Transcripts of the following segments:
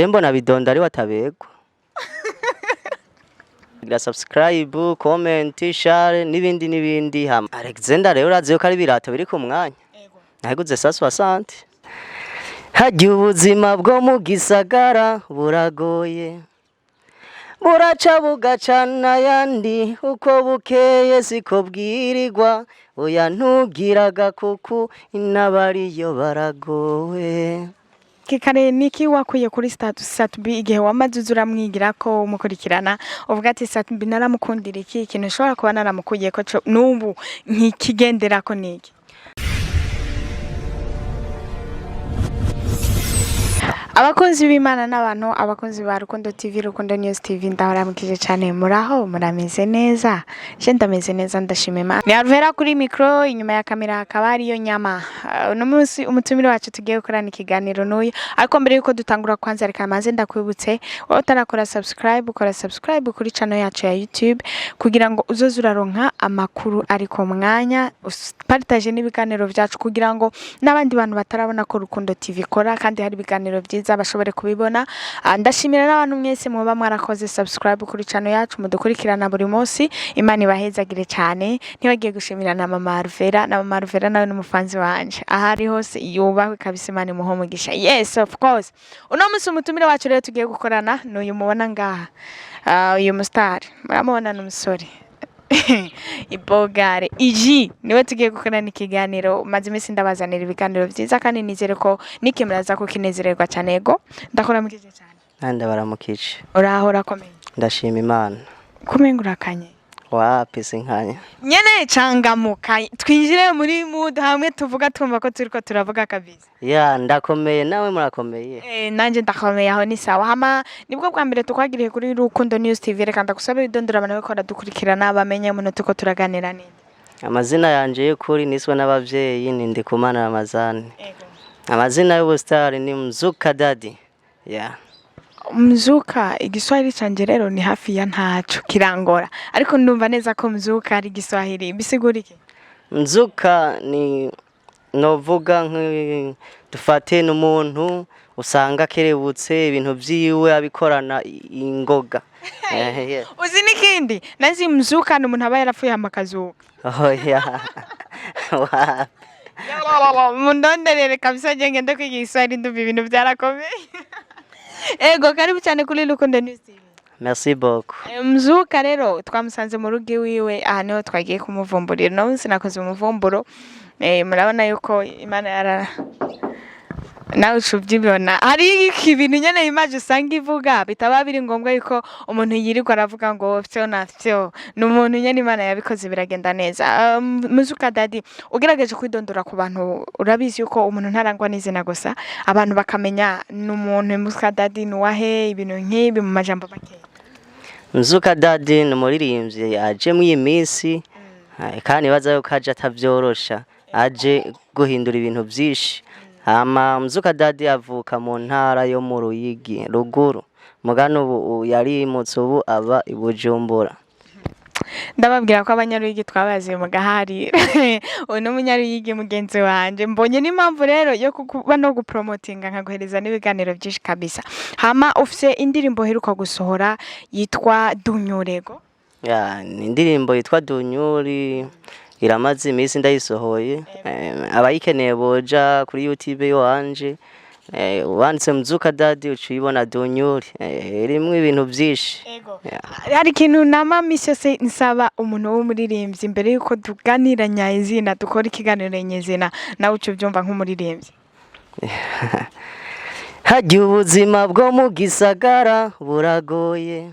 Jembo na bidondo ari wataberwa. Gira subscribe, comment, share n'ibindi hama. Alexander rero urazi ko ari birato biri ku mwanya. Nahiguze sasu asante. Hajya ubuzima bwo mu gisagara buragoye. Buraca bugacana yandi uko bukeye siko bwirirwa oya ntugiraga kuku inabariyo baragowe. Kikare niki wakuye kuri status Satubi igihe wamaze uramwigira ko umukurikirana uvuga ati Satubi naramukundira iki ikintu ushobora kuba naramukuye ko n'ubu nkikigendera ko niki? Abakunzi b'Imana n'abantu abakunzi ba Rukundo TV Rukundo News TV ndabaramukije cyane muraho murameze neza je ndameze neza ndashima Imana ni Alvera kuri micro inyuma ya kamera akaba ariyo nyama no munsi umutumire wacu tugiye gukorana ikiganiro n'uyu ariko mbere yuko dutangura kwanza reka maze ndakwibutse wowe utarakora subscribe ukora subscribe kuri channel yacu ya YouTube kugira ngo uzoze uraronka amakuru ariko mwanya partage n'ibiganiro byacu kugira ngo n'abandi bantu batarabona ko Rukundo TV kora kandi hari ibiganiro byiza bashobore kubibona. Ndashimira n'abantu mwese muba mwarakoze subscribe kuri channel yacu mudukurikirana buri munsi. Imana ibahezagire cyane. Ntibagiye gushimira na mama Alvera nawe n'umufanzi wanje ahari hose yubahwe kabisa Imana imuhe umugisha. Yes of course uno munsi umutumire wacu rero tugiye gukorana n'uyu mubona ngaha uyu mustar muramubona n'umusore ibogare iji niwe tugiye gukorana ikiganiro maze imisi ndabazanira ibiganiro byiza kandi nizere ko nikimuraza ko kinezererwa cyane yego ndakora mukije cyane Nande baramukije urahora komeye ndashima Imana kumengura kanye wapi sinkanya nyene cangamuka twinjire muri mood hamwe tuvuga twumva ko turiko turavuga kabisa ya ndakomeye nawe murakomeye nanje ndakomeye aho ni sawa hama nibwo bwa mbere tukwagiriye kuri Rukundo News TV reka ndagusaba bidondora abantu bako dukurikirana bamenye umuntu tuko turaganira ninde amazina yanje y'ukuri niswe n'abavyeyi ni Ndikumana Ramazani amazina y'ubustar ni Mzuka Daddy ya Mzuka igiswahili canje rero ni hafi ya ntaco kirangora ariko ndumva neza ko Mzuka ari igiswahili bisigurike Mzuka ni novuga dufate n'umuntu usanga kerebutse ibintu vyiwe abikorana ingoga uzi nikindi nazi Mzuka n'umuntu aba yarapfuye amakazuka oh ya mundonderere kabisa ngende kwiga igiswahili ndumva ibintu byarakomeye ego karibu cyane kuri Rukundo News TV. Merci beaucoup. Mzuka rero twamusanze mu rugi wiwe aha niho twagiye kumuvumburira no sinakoze umuvumburo murabona yuko Imana yara nawe ucubyibona hari ibintu nyene image usanga ivuga bitaba biri ngombwa yuko umuntu yirirwa aravuga ngo fyo na fyo n'umuntu nyene Imana yabikoze biragenda neza. Mzuka Daddy ugerageje kwidondora ku bantu urabizi yuko umuntu ntarangwa n'izina gusa abantu bakamenya n'umuntu Mzuka Daddy nuwahe ibintu nk'ibi mu majambo make. Mzuka Daddy n'umuririmbyi aje mu yimisi kandi baza yuko aje atavyorosha aje guhindura ibintu byinshi. Mzuka Daddy avuka mu ntara yo mu Ruyigi ruguru mugano ubu yari mutsubu aba ibujumbura ndababwira ko abanyaruyigi twabaziye mu gahari uno munyaruyigi mugenzi wanje mbonye n'impamvu rero yo kuba no gupromotinga nkaguhereza n'ibiganiro byinshi kabisa hama ufise indirimbo heruka gusohora yitwa Dunyurego ya ni indirimbo yitwa Dunyuri iramaze imisi ndayisohoye abayikeneye boja kuri YouTube yo wanje wanditse Mzuka Daddy ucibona Dunyuri irimwe ibintu byinshi hari kintu nama misi yose nsaba umuntu w'umuririmbyi imbere yuko tuganira nyayizina dukora ikiganiro nyezina nawe ucubyumva nk'umuririmbyi hajya ubuzima bwo mu gisagara buragoye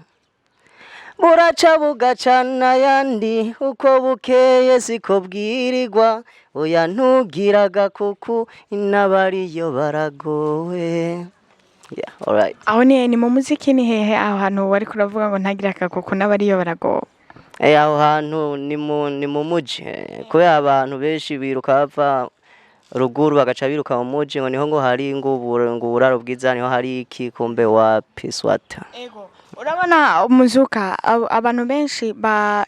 buraca bugacana yandi uko bukeye siko bwirirwa oya ntugiraga kuku inabariyo baragowe. Yeah, all right. Aho ni mu muziki ni hehe aho hantu wari kuravuga ngo ntagiraka kuko nabariyo baragowe? Aho hantu ni mu muji kubera abantu benshi biruka bava ruguru bagaca biruka mu muji ngo niho ngo hari ngo uburaro bwiza niho hari iki kumbe wapi swata. Ego. Urabona umuzuka abantu benshi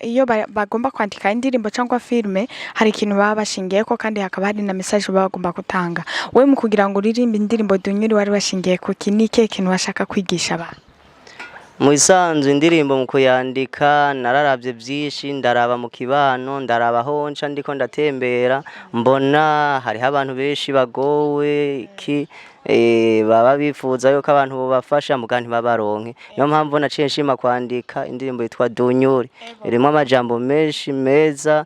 iyo bagomba kwandika indirimbo cyangwa filme hari ikintu baba bashingiye ko kandi hakaba hari na message baba bagomba gutanga. We mu kugira ngo uririmbe indirimbo dunyuri wari washingiye ku kinike kintu bashaka kwigisha abantu. Mu isanzwe indirimbo mu kuyandika nararavye byinshi ndaraba mu kibano ndaraba honca ndiko ndatembera mbona hariho abantu benshi bagowe ki baba bifuza yuko abantu bobafasha muga ntibabaronke niyo mpamvu naciye nshima kwandika indirimbo yitwa Dunyuri irimo amajambo menshi meza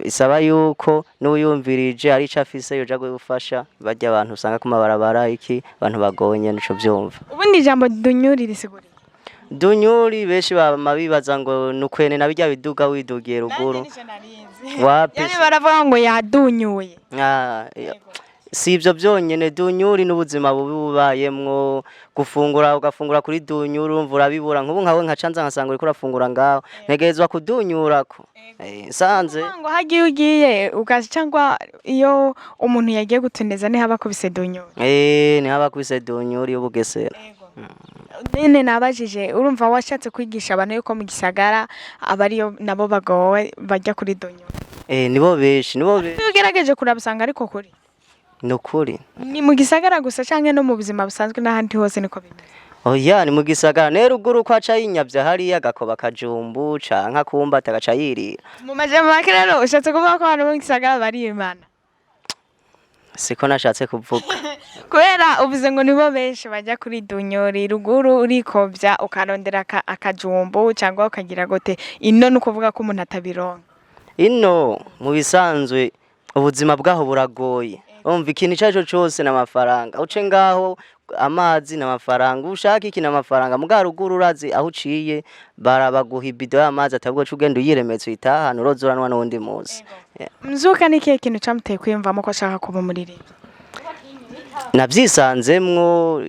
isaba yuko n'uyumvirije ari ico afise yoja gufasha barya abantu usanga ku mabarabara iki abantu bagonye nico vyumva. Ubundi ijambo Dunyuri risigura Dunyuri benshi bibaza ngo nukwene na bijya biduga widugiye ruguru wapi yani baravuga ngo yadunyuye. Si ibyo byonyene Dunyuri n'ubuzima bubi bubayemwo gufungura ugafungura kuri Dunyuri umvura bibura nk'ubu nkawe nkacanza nkasanga uri kurafungura ngaho ntegezwa kudunyurako sanze ngo hagiye ugiye ugazi cyangwa iyo umuntu yagiye gutuneza ni haba kubise Dunyuri ni haba kubise Dunyuri y'ubugesera. Nene nabajije urumva washatse kwigisha abantu yuko mu gisagara abariyo nabo bagowe bajya kuri Dunyuri nibo benshi ugerageje kurabusanga ariko kuri nukuri ni mu gisagara gusa canke no mu buzima busanzwe n'ahandi hose niko bimeze. Oya ni mu gisagara ne ruguru ko aca yinyavya hariya gakoba kajumbu canka kumba tagaca yirira mu majambo make rero ushatse kuvuga ko abantu mu gisagara bari Imana. Siko nashatse kuvuga kubera uvuze ngo nibo benshi bajya kuri Dunyuri ruguru urikobya ukarondera akajumbu cyangwa ukagira gote ino nukuvuga ko umuntu atabironka ino mu bisanzwe ubuzima bwaho buragoye umva ikintu cyaco cyose n'amafaranga uce ngaho amazi n'amafaranga ushaka iki n'amafaranga muga ruguru urazi aho uciye barabaguha ibido y'amazi atabwo cugenda uyiremetse itahana urozoranwa n'undi muzi. Mzuka ni kihe kintu camuteye kwiyumvamo ko ashaka kuba umuririmbyi? Navyisanzemwo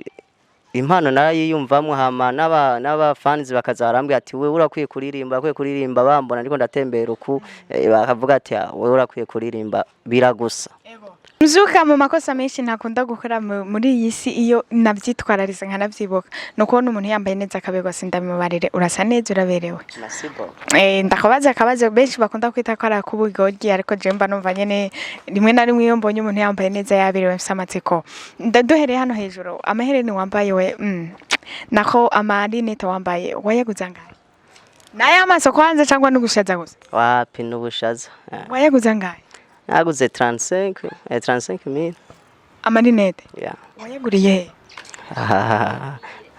impano narayiyumvamwo hama n'abafans bakazarambye ati we urakwiye kuririmba bambona ndiko ndatembera uku bakavuga ati we urakwiye kuririmba biragusa. Mzuka mu makosa menshi ntakunda gukora muri iyi si iyo navyitwarariza nkanavyibuka no kubona umuntu yambaye neza akabegwa sindamibarire urasa neza uraberewe. Ndakubaza akabazo benshi bakunda kwita ko ara kubugoryi ariko je mba numva nyene rimwe na rimwe iyo mbonye umuntu yambaye neza yaberewe mfise amatsiko. Ndaduhereye hano hejuru amahereni wambaye we nako amarinete wambaye wayaguza ngahe? Naye amaso kwanza cyangwa n'ugushaza gusa? Wapi n'ubushaza. Wayaguza ngahe? Naguze 35,000. Amarinete? Yeah. Wayaguriye he?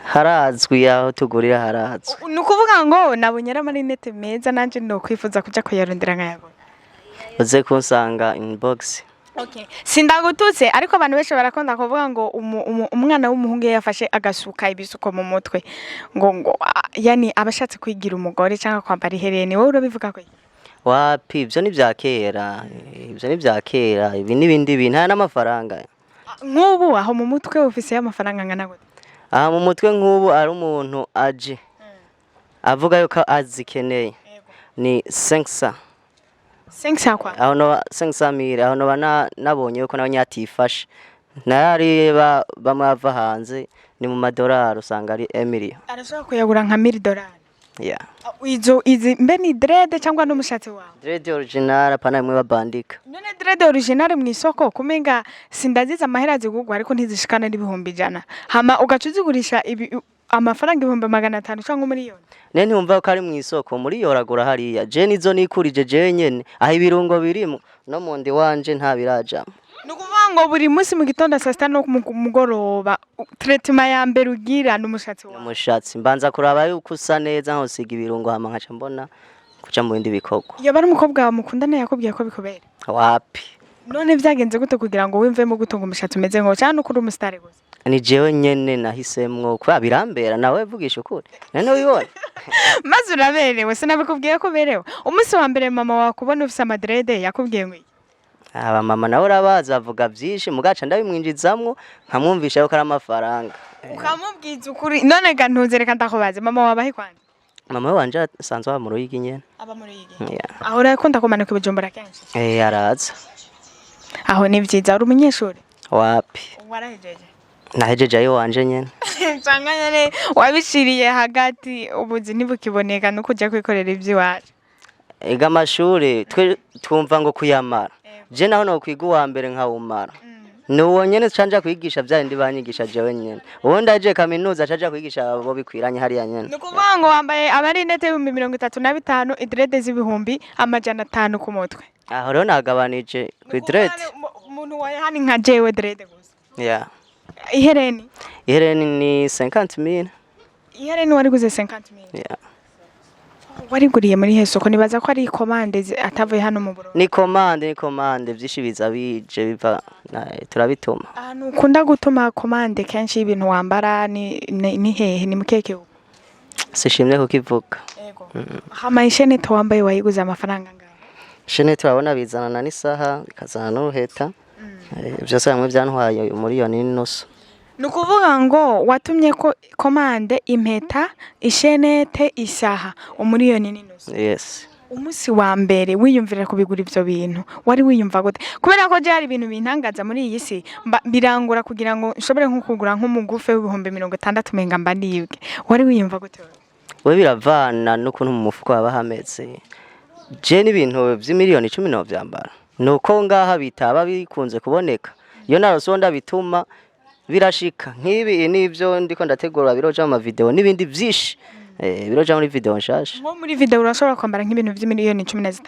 Harazwi yaho tugurira harazwi. Nukuvuga ngo nabonye amarinete meza nanje no kwifuza kuja kuyarondera nkayagura. Uze kunsanga inbox. Okay. Sindagututse ariko abantu benshi barakonda kuvuga ngo umwana w'umuhungu yafashe agasuka ibisuko mu mutwe ngo yani abashatse kwigira umugore cyangwa kwambara ihereni wowe urabivuga ko wapi ibyo ni byakera ibi nibindi bintu nta n'amafaranga nk'ubu aho mu mutwe ufise y'amafaranga ngana gute aha mu mutwe nk'ubu ari umuntu aje avuga yuko azikeneye ni 500 kwa aho no 500,000 aho no nabonye yuko nawe nyatifashe nareba bamwe bava hanze ni mu madolari usanga ari $1,000,000 arashaka kuyagura nka $1,000,000. Yeah. Izi mbe ni dread cyangwa n'umushatsi wawe? Dread original pana imwe babandika. None dread original mu isoko kumenga sindaziza amahera zigugwa ariko ntizishikana n'ibihumbi 100. Hama ugacuzigurisha amafaranga 500 cyangwa miliyoni. Ne ntumva ko ari mu isoko muri yoragura hariya. Je nizo nikurije je nyene aho ibirungo birimo no mundi wanje nta biraja. Nukuvuga ngo buri munsi mu gitondo saa 6 no mugoroba treatment ya mbere ugira n'umushatsi wawe. Umushatsi mbanza kuraba yuko usa neza nko siga ibirungo hama nkaca mbona kuca mu bindi bikogwa. Iyo bari umukobwa mukundana yakubwiye ko bikobera. Wapi. None vyagenze gute kugira ngo wimvemo gutunga umushatsi umeze nko cyane ukuri umusitari gusa. Ni jewe nyene nahisemwo kwa birambera nawe vugisha ukuri. None wibona. Maze uraberewe sinabikubwiye ko berewe. Umunsi wa mbere mama wakubona ufise amadrede yakubwiye ngo aba mama nawe urabaza avuga byinshi mugaca ndabimwinjizamwo nkamwumvisha yuko ari amafaranga. Ukamubwiza ukuri none ga ntuzereka ndakubaze mama wabahe kwanje? Mama wanje asanzwe aba mu Ruyigi nyene. Aba mu Ruyigi. Yeah. Aho urakunda kumanuka Bujumbura kenshi? Araza. aho ni vyiza uri umunyeshuri wapi warahejeje nahejeje ayo wanje nyene nsanga nyene wabishiriye hagati ubuzi ntibukiboneka no kuja kwikorera ivy'iwacu ega amashuri twe twumva ngo kuyamara je naho no kwiga uwa mbere nkawumara nuwo nyene canja kwigisha vyandi banyigisha jewe nyene ubundi aje kaminuza caja kwigisha abo bikwiranye hariya nyene nukuvuga ngo wambaye amarinete y'ibihumbi 35 idrede z'ibihumbi 500 ku mutwe aho rero nagabanije kwidrede umuntu waye hani nka jewe drede gusa yeah ihereni ni 50,000 ihereni wari guze 50,000 yeah wariguriye muri heso ko nibaza ko ari commande atavuye hano mu Burundi ni commande vyishi biza bije biva turabituma ahantu ukunda gutuma commande kenshi y'ibintu wambara ni hehe ni mukeke uko sishimye kukivuga yego hama ishenete wambaye wayiguze amafaranga ngaho shenete urabona bizanana n'isaha bikazana n'uruheta byose hamwe byantwaye muri yo n'innusu nukuvuga ngo watumye ko commande impeta ishenete isaha umuriyoni n'innusu yes umusi wa mbere wiyumvira kubigura ivyo bintu wari wiyumva gute kubera ko je hari ibintu bintangaza muri iyi si birangura kugira ngo nshobore nko kugura nk'umugufe w'ibihumbi 60 menga mba nibwe wari wiyumva gute we biravana n'ukuntu mu mufuko haba hameze je n'ibintu vy'imiliyoni 10 no vyambara nuko ngaha bitaba bikunze kuboneka iyo narosonda bituma birashika nk'ibi n'ivyo ndiko ndategura biroja mu video n'ibindi vyishi biroja muri video nshasha nko muri video urashobora kwambara nk'ibintu vy'imiliyoni 15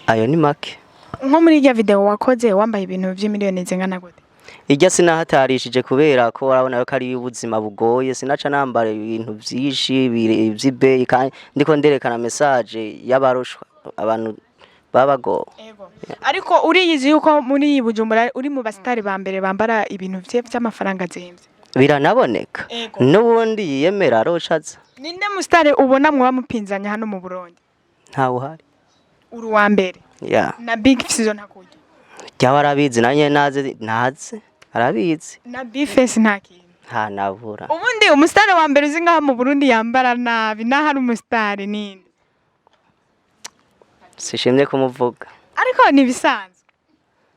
ayo ni make nko muri ya video wakoze wambaye ibintu vy'imiliyoni zingana gute ijya sinahatarishije kubera ko warabona ko ari ubuzima bugoye sinaca nambara ibintu vyishi vy'ibeyi kandi ndiko nderekana message y'abarushwa abantu babago ariko uriyizi yuko muri Bujumbura uri mu bastari ba mbere bambara ibintu vy'amafaranga zimvye biranaboneka n'ubundi yiyemera aroshaza ninde mustare ubona mwa mupinzanya hano mu Burundi ntawe uhari uri wa mbere yeah na big Fizzo ntakurya jya arabizi nanye naze arabizi na bifesi ntakintu nta nabura ubundi umustare wa mbere uzi ngaha mu Burundi yambara nabi nahari umustare ninde sishimye kumuvuga ariko ni bisanzwe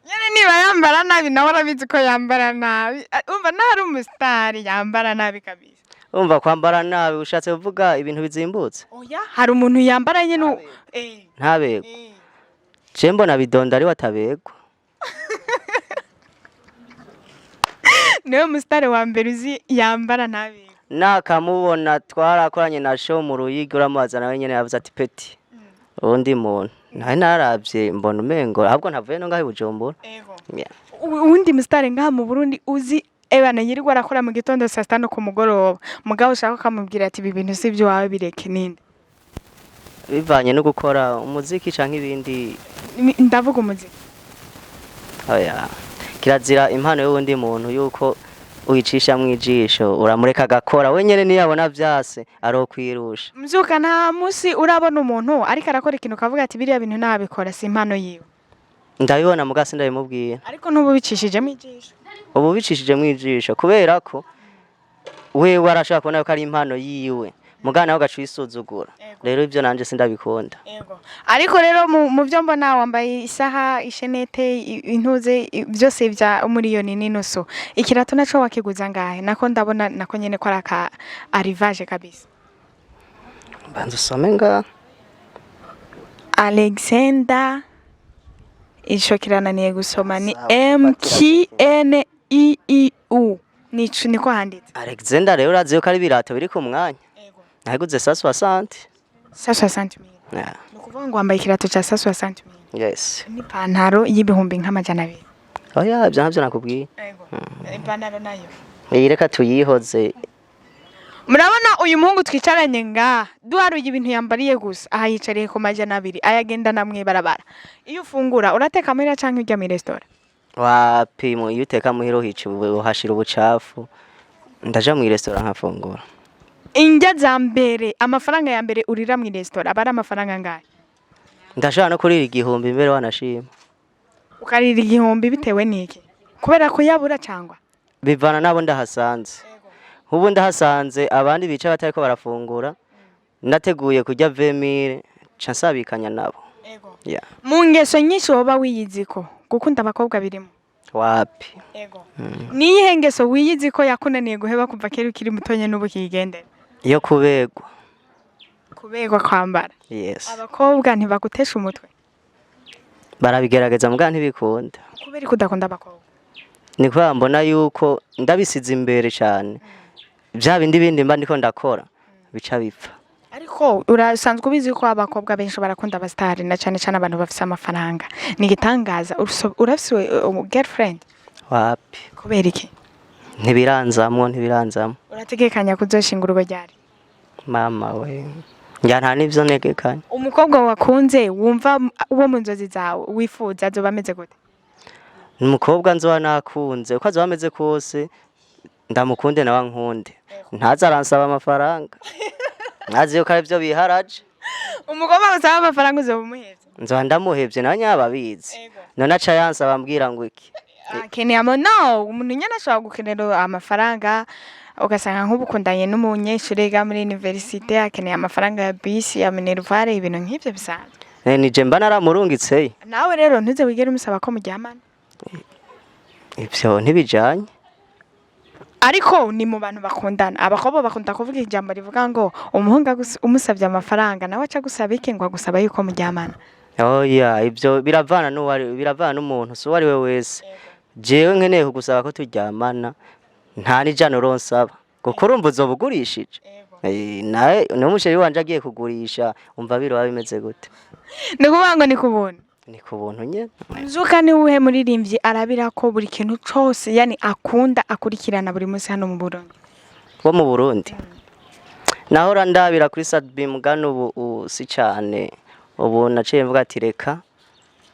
nyene niba yambara nabi nawe arabizi ko yambara nabi umva nahari umustare yambara nabi kabisa umva kwambara nabi ushatse kuvuga ibintu bizimbutse oya hari umuntu yambara nyene ntabego je mbona BIDONDO ari watabegwa niwe mustare wa mbere uzi yambara nabi nakamubona twarakoranye na show mu Ruyigi uramubaza nawe nyene yavuze ati peti undi muntu nawe naravye mbona umengo ahubwo ntavuye no ngahe Bujumbura undi mustare ngaha mu Burundi uzi ebana yirirwa arakora mu gitondo saa 5 ku mugoroba mugabo ushaka kamubwira ati ibi bintu sivyo wawe bireke ninde bivanye no gukora umuziki canke ibindi ndavuga umuziki oya kirazira impano y'undi muntu yuko uyicisha mwijisho uramureka gakora wenyene niyabona vyase arokwirusha mvyuka nta musi urabona umuntu ariko arakora ikintu kavuga ati biriya bintu nabikora si impano yiwe ndabibona mugasi ndabimubwiye ariko nubu bicishije mwijisho ubu bicishije mwijisho kubera ko wewe arashaka kubona ko ari impano yiwe mugana aho gacisuzugura rero ivyo nanje sindabikunda ariko rero mu byo mbona wambaye isaha ishenete intuze byose bya umuriyoni n'innusu ikirato naco wakiguza ngahe nako ndabona nako nyene ko araka arrivage kabisa banza usome nga Alexander ishokirana niye gusoma ni MKNEEU niko handitse Alexander rero urazi yuko ari birato biri ku mwanya nahiguze 160 160,000 nukuvuga ngo wambaye ikirato ca 160,000 yes ni pantaro y'ibihumbi nk'amajana 2 oya ibyo navyo nakubwiye ipantaro nayo reka tuyihoze murabona uyu muhungu twicaranye nga duharuye ibintu yambariye gusa aha yicariye ku majana 2 ayagenda namwe barabara iyo ufungura urateka muhira canke urya mu restaurant wapi mu iyo uteka muhiro hici uhashira ubucafu ndaja mu restaurant nkafungura injya za mbere amafaranga ya mbere urira mu restaurant abari amafaranga ngahe ndashaka no kurira igihumbi mbere wanashima ukarira igihumbi bitewe niki kubera ko yabura cyangwa bivana nabo ndahasanze ubu ndahasanze abandi bica batariko barafungura nateguye kujya 20,000 ca nsabikanya nabo Yeah. mu ngeso nyinshi woba wiyiziko gukunda abakobwa birimo Wapi. niyihe ngeso wiyiziko yakunaniye guheba kumva kera ukiri mutonye n'ubu kigendera Yo kubegwa. kubegwa kwambara Yes. abakobwa ntibagutesha umutwe Barabigerageza mbwa ntibikunda. kubera kudakunda abakobwa Ni kwa mbona yuko ndabisize imbere cyane. Bya bindi mba ndiko ndakora bica bipfa. ariko urasanzwe ubizi ko abakobwa benshi barakunda abastari na cyane cyane abantu bafite amafaranga ni gitangaza urafise girlfriend Wapi. kubera iki Ntibiranzamwo. urategekanya kuzoshinga urugo ryari Mama we. Njya nta nivyo negekanya. umukobwa wakunze wumva uwo mu nzozi zawe wifuza azoba ameze gute Umukobwa nzoba nakunze uko azoba ameze kose ndamukunde nawe nkunde. Ntaza aransaba amafaranga. Ntazi yuko ari byo biharaje. umukobwa usaba amafaranga uzoba umuhevye Nzoba ndamuhevye nawe nyababizi. None aca yansaba ambwira ngo iki. akeneye no umuntu nyene ashobora gukenera amafaranga ugasanga nk'ubukundanye n'umunyeshuri ga muri universite akeneye amafaranga ya bisi ya minervare ibintu nk'ivyo bisanzwe Nije mba naramurungitse. nawe rero ntuze wigere umusaba ko muryamana Ivyo ntibijanye. ariko ni mu bantu bakundana abakobwa bakunda kuvuga ijambo rivuga ngo umuhungu umusabye amafaranga nawe aca gusaba iki ngo agusaba yuko muryamana Oya ivyo biravana n'umuntu so wari we wese. Jewe nkeneye kugusaba ko turyamana nta nijana uronsaba. Kuko urumva uzobugurishije. Nawe n'umusheri wanje agiye kugurisha umva biroba bimeze gute. ni kuvuga ngo ni kubuntu Ni ku buntu nyene. Zuka ni uwuhe muririmbyi arabira ko buri kintu cose yani akunda akurikirana buri munsi hano mu Burundi Wo mu Burundi. Nahora ndabira kuri Sadbi mugano ubu si cyane. Ubu naciye mvuga ati reka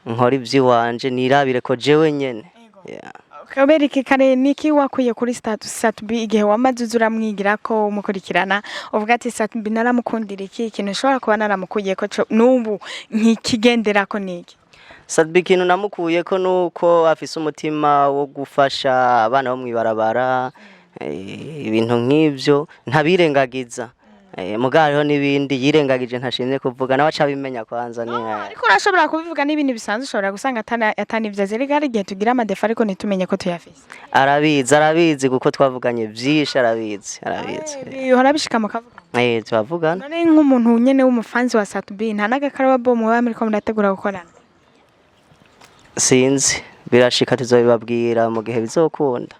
nkora ivy'iwanje nirabire ko jewe nyene. Yeah. kabereke kare niki wakuye kuri status Satbi igihe wamaze uzuramwigira ko umukurikirana uvuga ati Satbi naramukundira iki ikintu ushobora kuba naramukuye ko n'ubu nkikigendera ko niki Sadbi kintu namukuye ko nuko afise umutima wo gufasha abana bo mwibarabara ibintu nk'ivyo ntabirengagiza mugariho nibindi yirengagije ntashimye kuvuga nawe aca bimenya kwanza ni ariko urashobora kubivuga n'ibindi bisanzwe ushobora gusanga atanivyo zerega ari gihe tugira amadefa ariko nitumenye ko tuyafise arabizi kuko twavuganye vyinshi arabizi bihora bishika mu kavuga twavugana none nk'umuntu nyene w'umufanzi wa Satbi nta nagakara bomwe ba muri ko murategura gukorana sinzi birashika tuzobibabwira mu gihe bizokunda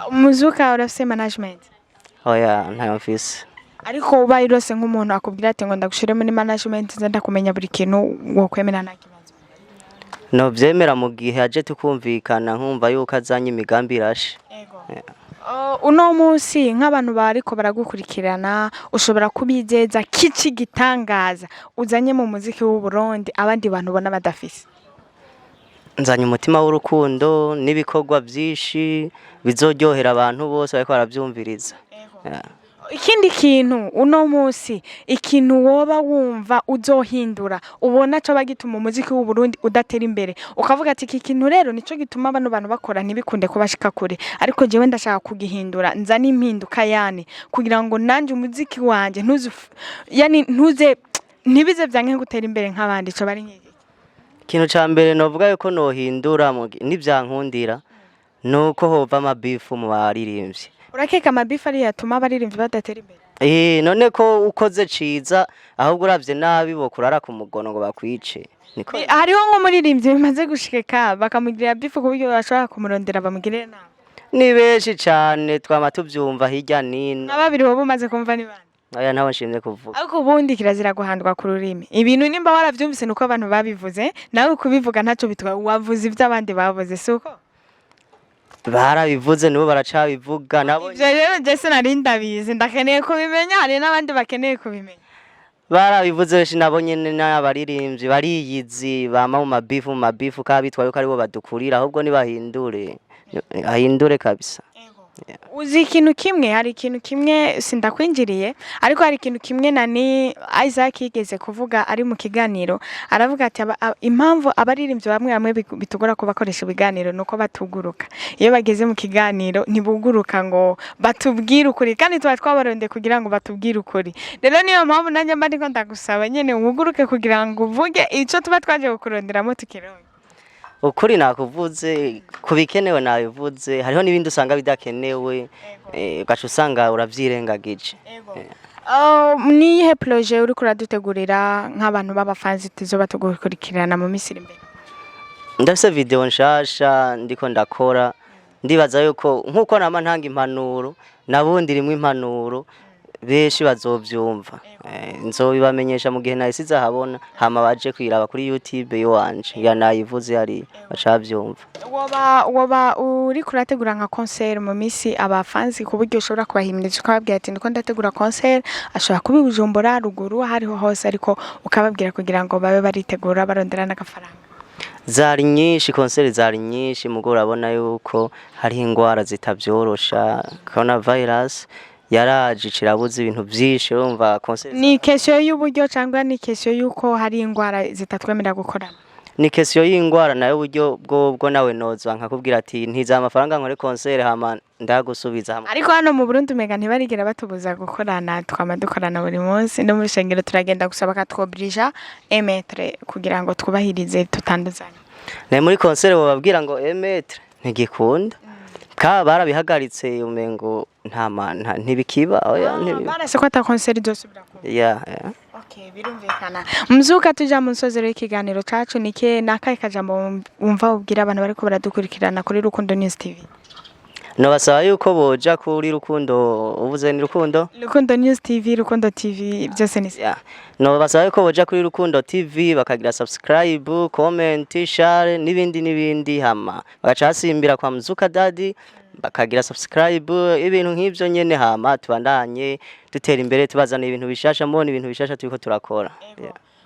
umuzuka urafise management oya ntayo mfise ariko ubaye rose nk'umuntu akubwira ati ngo ndagushire muri management nzenda kumenya buri kintu wo kwemera nta kibazo no vyemera mu gihe aje tukumvikana nkumva yuko azanye imigambi irashe uno munsi nk'abantu bariko baragukurikirana ushobora kubizeza kici gitangaza uzanye mu muziki w'u Burundi abandi bantu bona badafise nzanye umutima w'urukundo n'ibikorwa byinshi bizoryohera abantu bose bariko baravyumviriza ikindi kintu uno munsi ikintu woba wumva uzohindura ubona cyo bagituma umuziki w'u Burundi udatera imbere ukavuga ati iki kintu rero nico gituma abantu bakora ntibikunde kubashika kure ariko jewe ndashaka kugihindura nzana impinduka yani kugira ngo nanje umuziki wanje ntibize vyanke gutera imbere nk'abandi cyo bari nk'iki ikintu ca mbere novuga yuko nohindura n'ivyankundira nuko hova amabifu mu baririmbyi urakeka amabifu ari yatuma abaririmvyi badatera imbere none ko ukoze ciza ahubwo uravye nabi bokurara ku mugono ngo bakwice niko hariho nk'umuririmbyi bimaze gushika bakamugirira bifu ku buryo bashobora kumurondera bamugirire nabi ni benshi cane twama tuvyumva hirya nino ababiri bo bumaze kumva ni bande aya ntawe nshimye kuvuga ariko ubundi kirazira guhandwa ku rurimi ibintu nimba waravyumvise nuko abantu babivuze nawe kubivuga ntaco bitwa wavuze ivy'abandi bavuze suko barabivuze nibo baracabivuga nabo ivyo rero je sinarindabizi ndakeneye kubimenya hari n'abandi bakeneye kubimenya barabivuze benshi nabo nyene n'abaririmbyi bariyizi bama mu mabifu kabitwa yuko aribo badukurira ahubwo nibahindure ahindure kabisa uzi ikintu kimwe, hari ikintu kimwe sindakwinjiriye ariko hari ikintu kimwe nani Isaac yigeze kuvuga ari mu kiganiro, aravuga ati impamvu abaririmbyi bamwe bamwe bitugora ko bakoresha ibiganiro nuko batuguruka, iyo bageze mu kiganiro ntibuguruka ngo batubwire ukuri, kandi tuba twabaronde kugira ngo batubwire ukuri. Rero niyo mpamvu nanjye mba ndiko ndagusaba nyene uguruke kugira ngo uvuge ico tuba twaje kukuronderamo tukironke. Ukuri nakuvuze, kubikenewe nabivuze, hariho n'ibindi usanga bidakenewe, ugaca usanga uravyirengagije. Niyihe projet uri kuradutegurira nk'abantu b'abafanzi tuzoba tugukurikirana mu minsi iri imbere? Ndafise video nshasha ndiko ndakora, ndibaza yuko nkuko nama ntanga impanuro nabundi rimwe impanuro benshi bazovyumva. Nzobibamenyesha mu gihe nahisize ahabona, hama baje kwiraba kuri YouTube iwanje yanayivuze ari bacavyumva. Woba uri kurategura nka concert mu misi abafanzi ku buryo ushobora kubahimiriza ukababwira ati ndiko ndategura concert, ashobora kuba Bujumbura ruguru hariho hose, ariko ukababwira kugira ngo babe baritegura barondera n'agafaranga? Zari nyinshi, concert zari nyinshi, mugo urabona yuko hari ingwara zitabyorosha, coronavirus yaraje cirabuze ibintu byinshi, urumva concert ni question y'uburyo cyangwa ni question yuko hari ingwara zitatwemera gukora? Ni question y'ingwara nayo uburyo bwo nawe nozwa nkakubwira ati ntiza amafaranga nkore concert hama ndagusubiza hamwe. Ariko hano mu Burundi umega ntibarigera batubuza gukorana, twama dukorana buri munsi, no muri shengero turagenda gusaba katwobrija emetre kugira ngo twubahirize tutanduzanye. Na muri concert bababwira ngo emetre ntigikunda, ka barabihagaritse umengo ntibikiba barase ko ata concert izosubira kuba. Okay, birumvikana. Mzuka tuja mu nsozero y'ikiganiro cacu nike nakaye kajambo umva ubwira abantu bariko baradukurikirana kuri Rukundo News TV? No basaba yuko boja kuri Rukundo, uvuze ni Rukundo News TV, Rukundo TV byose ni no basaba yuko boja kuri Rukundo TV bakagira subscribe, comment, share n'ibindi hama bagacasimbira kwa Mzuka Daddy bakagira subscribe, ibintu nk'ivyo nyene hama tubandanye dutera imbere tubazana ibintu bishasha, mbona ibintu bishasha turiko turakora.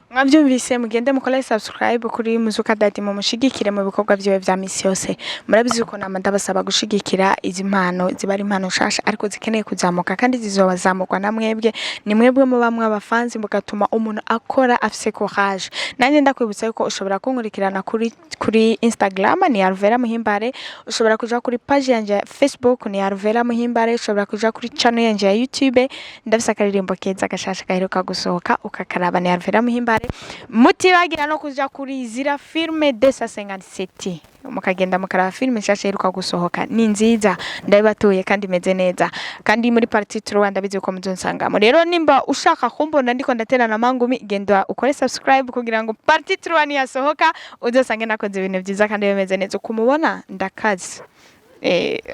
Mwavyumvise, mugende mukora subscribe kuri Mzuka Daddy mu mushigikire mu bikorwa byiwe vya misi yose. Murabizi ko nama ndabasaba gushigikira izi mpano, ziba ari impano shasha ariko zikeneye kuzamuka kandi zizobazamurwa na mwebwe, ni mwebwe mu bamwe abafanzi mugatuma umuntu akora afise courage. Nanjye ndakwibutsa yuko ushobora kunkurikirana kuri Instagram ni Alvera Muhimbare, ushobora kuja kuri page yanje ya Facebook ni Alvera Muhimbare, ushobora kuja kuri channel yanje ya YouTube ndafise akaririmbo keza gashasha gaheruka gusohoka ukakaraba ni Alvera Muhimbare. Mutibagira no kuja kuri zira filme de 57 mukagenda mukaraba filme nshasha iheruka gusohoka, ni nziza ndabibatuye kandi meze neza, kandi muri partie 3 ndabizi ko muzonsangamo. Rero nimba ushaka kumbona ndiko ndaterana mangumi, genda ukore subscribe kugira ngo partie 3 ni yasohoka uzosange nakoze ibintu byiza kandi bimeze neza. Kumubona ndakazi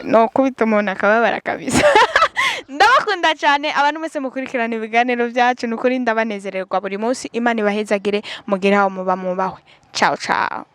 no kubita umuntu akababara kabisa. Ndabakunda cyane abantu mwese mukurikirana ibiganiro byacu, nukuri ndabanezererwa buri munsi. Imana ibahezagire mugire aho muba mubahwe. Ciao ciao.